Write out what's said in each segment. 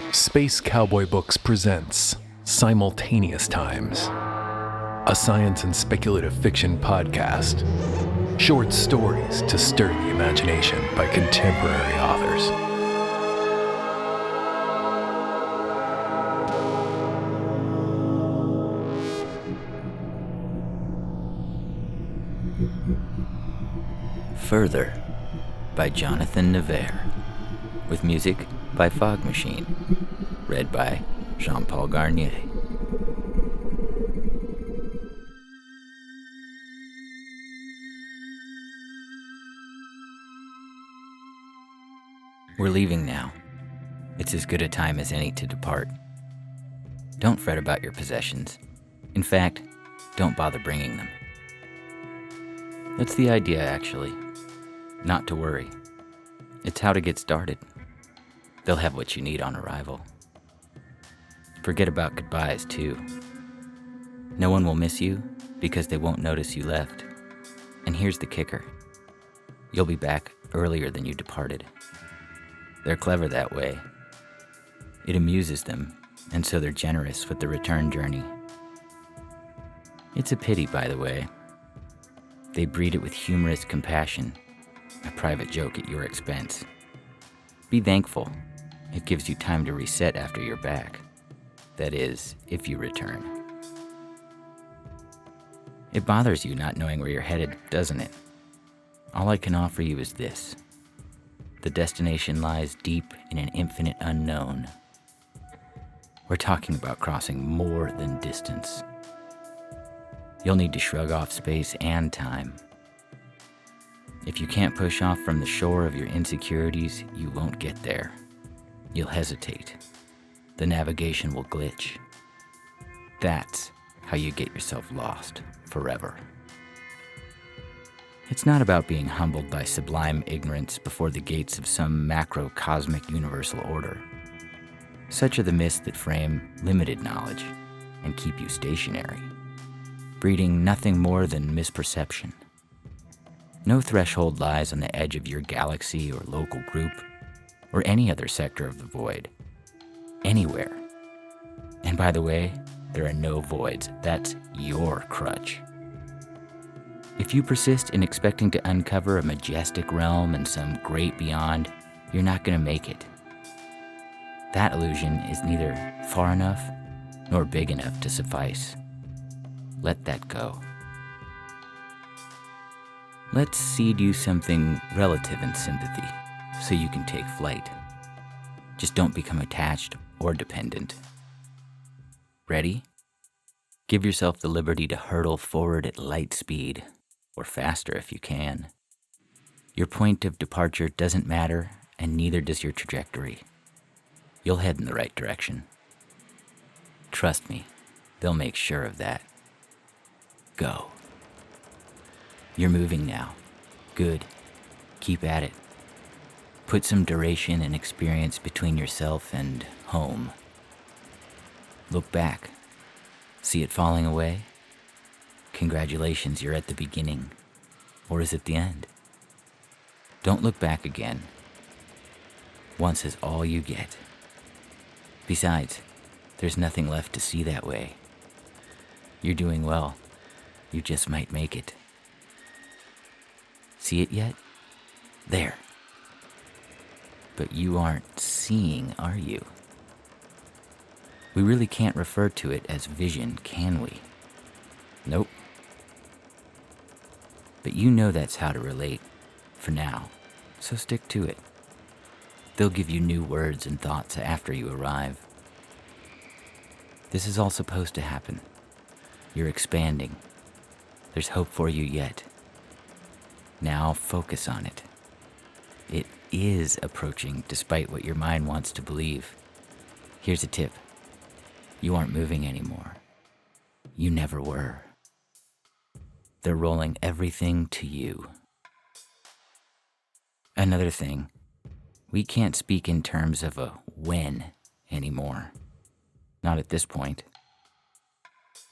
Space Cowboy Books presents Simultaneous Times, a science and speculative fiction podcast. Short stories to stir the imagination by contemporary authors. Further by Jonathan Nevair, with music by Fog Machine, read by Jean-Paul Garnier. We're leaving now. It's as good a time as any to depart. Don't fret about your possessions. In fact, don't bother bringing them. That's the idea, actually. Not to worry. It's how to get started. They'll have what you need on arrival. Forget about goodbyes, too. No one will miss you because they won't notice you left. And here's the kicker. You'll be back earlier than you departed. They're clever that way. It amuses them, and so they're generous with the return journey. It's a pity, by the way. They breed it with humorous compassion, a private joke at your expense. Be thankful. It gives you time to reset after you're back. That is, if you return. It bothers you not knowing where you're headed, doesn't it? All I can offer you is this. The destination lies deep in an infinite unknown. We're talking about crossing more than distance. You'll need to shrug off space and time. If you can't push off from the shore of your insecurities, you won't get there. You'll hesitate. The navigation will glitch. That's how you get yourself lost forever. It's not about being humbled by sublime ignorance before the gates of some macrocosmic universal order. Such are the myths that frame limited knowledge and keep you stationary, breeding nothing more than misperception. No threshold lies on the edge of your galaxy or local group or any other sector of the void. Anywhere. And by the way, there are no voids. That's your crutch. If you persist in expecting to uncover a majestic realm and some great beyond, you're not going to make it. That illusion is neither far enough nor big enough to suffice. Let that go. Let's seed you something relative in sympathy so you can take flight. Just don't become attached or dependent. Ready? Give yourself the liberty to hurtle forward at light speed, or faster if you can. Your point of departure doesn't matter, and neither does your trajectory. You'll head in the right direction. Trust me, they'll make sure of that. Go. You're moving now. Good. Keep at it. Put some duration and experience between yourself and home. Look back. See it falling away? Congratulations, you're at the beginning. Or is it the end? Don't look back again. Once is all you get. Besides, there's nothing left to see that way. You're doing well. You just might make it. See it yet? There. But you aren't seeing, are you? We really can't refer to it as vision, can we? Nope. But you know that's how to relate, for now, so stick to it. They'll give you new words and thoughts after you arrive. This is all supposed to happen. You're expanding. There's hope for you yet. Now focus on it. It is approaching despite what your mind wants to believe. Here's a tip. You aren't moving anymore. You never were. They're rolling everything to you. Another thing, we can't speak in terms of a when anymore. Not at this point.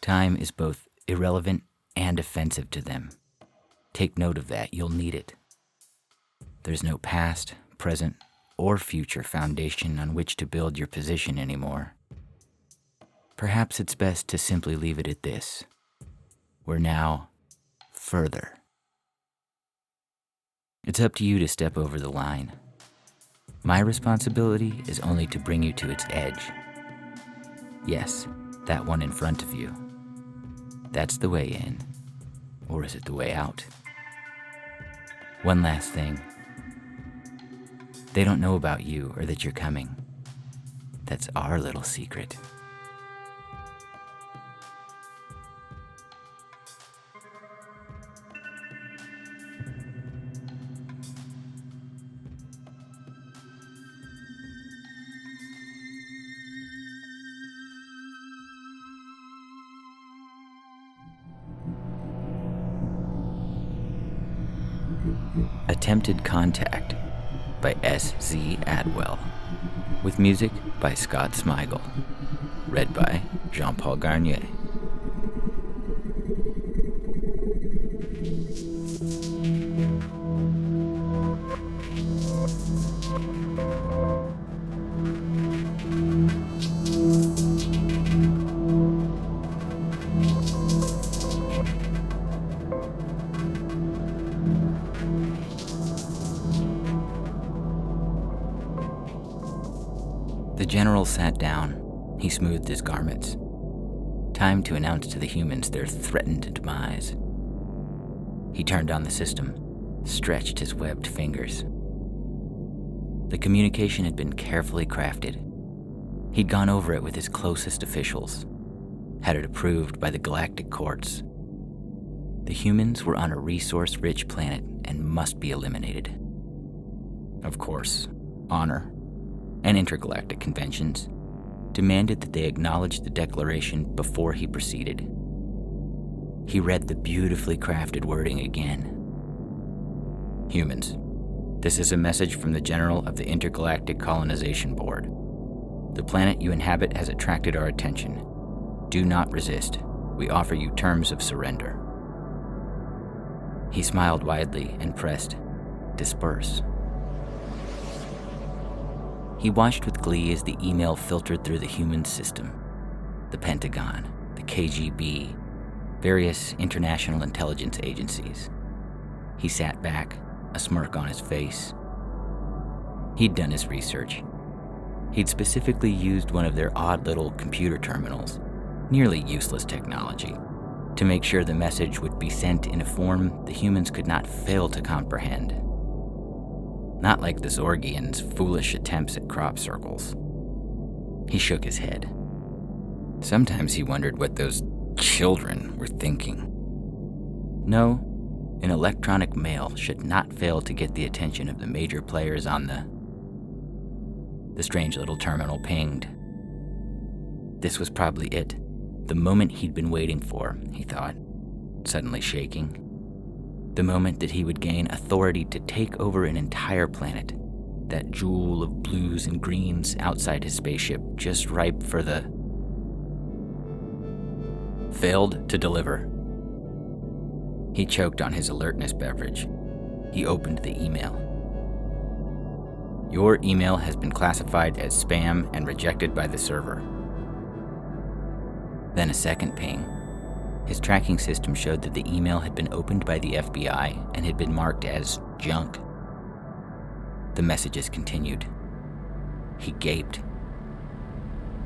Time is both irrelevant and offensive to them. Take note of that, you'll need it. There's no past, present, or future foundation on which to build your position anymore. Perhaps it's best to simply leave it at this. We're now further. It's up to you to step over the line. My responsibility is only to bring you to its edge. Yes, that one in front of you. That's the way in, or is it the way out? One last thing. They don't know about you or that you're coming. That's our little secret. Attempted Contact by S.Z. Attwell, with music by Scott Smigel, read by Jean-Paul Garnier. The general sat down. He smoothed his garments. Time to announce to the humans their threatened demise. He turned on the system, stretched his webbed fingers. The communication had been carefully crafted. He'd gone over it with his closest officials, had it approved by the galactic courts. The humans were on a resource-rich planet and must be eliminated. Of course, honor and intergalactic conventions demanded that they acknowledge the declaration before he proceeded. He read the beautifully crafted wording again. Humans, this is a message from the General of the Intergalactic Colonization Board. The planet you inhabit has attracted our attention. Do not resist. We offer you terms of surrender. He smiled widely and pressed, disperse. He watched with glee as the email filtered through the human system. The Pentagon, the KGB, various international intelligence agencies. He sat back, a smirk on his face. He'd done his research. He'd specifically used one of their odd little computer terminals, nearly useless technology, to make sure the message would be sent in a form the humans could not fail to comprehend. Not like the Zorgians' foolish attempts at crop circles. He shook his head. Sometimes he wondered what those children were thinking. No, an electronic mail should not fail to get the attention of the major players on the strange little terminal pinged. This was probably it, the moment he'd been waiting for, he thought, suddenly shaking. The moment that he would gain authority to take over an entire planet, that jewel of blues and greens outside his spaceship, just ripe for the... Failed to deliver. He choked on his alertness beverage. He opened the email. Your email has been classified as spam and rejected by the server. Then a second ping. His tracking system showed that the email had been opened by the FBI and had been marked as junk. The messages continued. He gaped.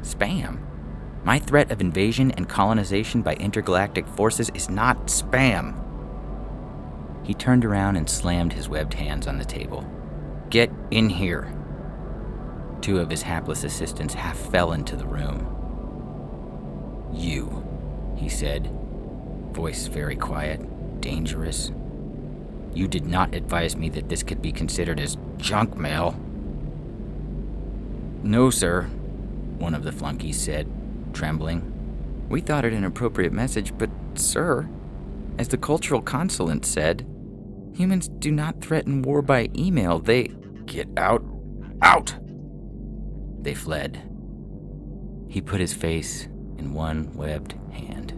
Spam? My threat of invasion and colonization by intergalactic forces is not spam. He turned around and slammed his webbed hands on the table. Get in here. Two of his hapless assistants half fell into the room. You, he said, voice very quiet, dangerous. You did not advise me that this could be considered as junk mail. No, sir, one of the flunkies said, trembling. We thought it an appropriate message, but, sir, as the cultural consulate said, humans do not threaten war by email. They... Get out. Out! They fled. He put his face in one webbed hand.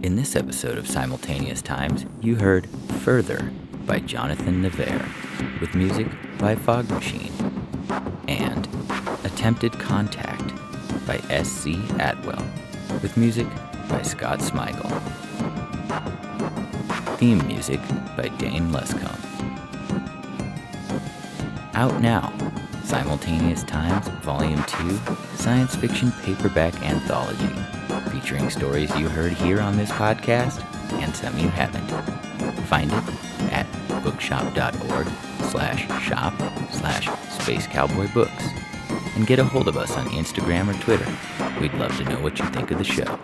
In this episode of Simultaneous Times, you heard Further by Jonathan Nevair, with music by Fog Machine, and Attempted Contact by S.C. Attwell, with music by Scott Smigel. Theme music by Dane Lescombe. Out now, Simultaneous Times Volume 2 Science Fiction Paperback Anthology, featuring stories you heard here on this podcast and some you haven't. Find it at bookshop.org/shop/Space Cowboy Books, and get a hold of us on Instagram or Twitter. We'd love to know what you think of the show.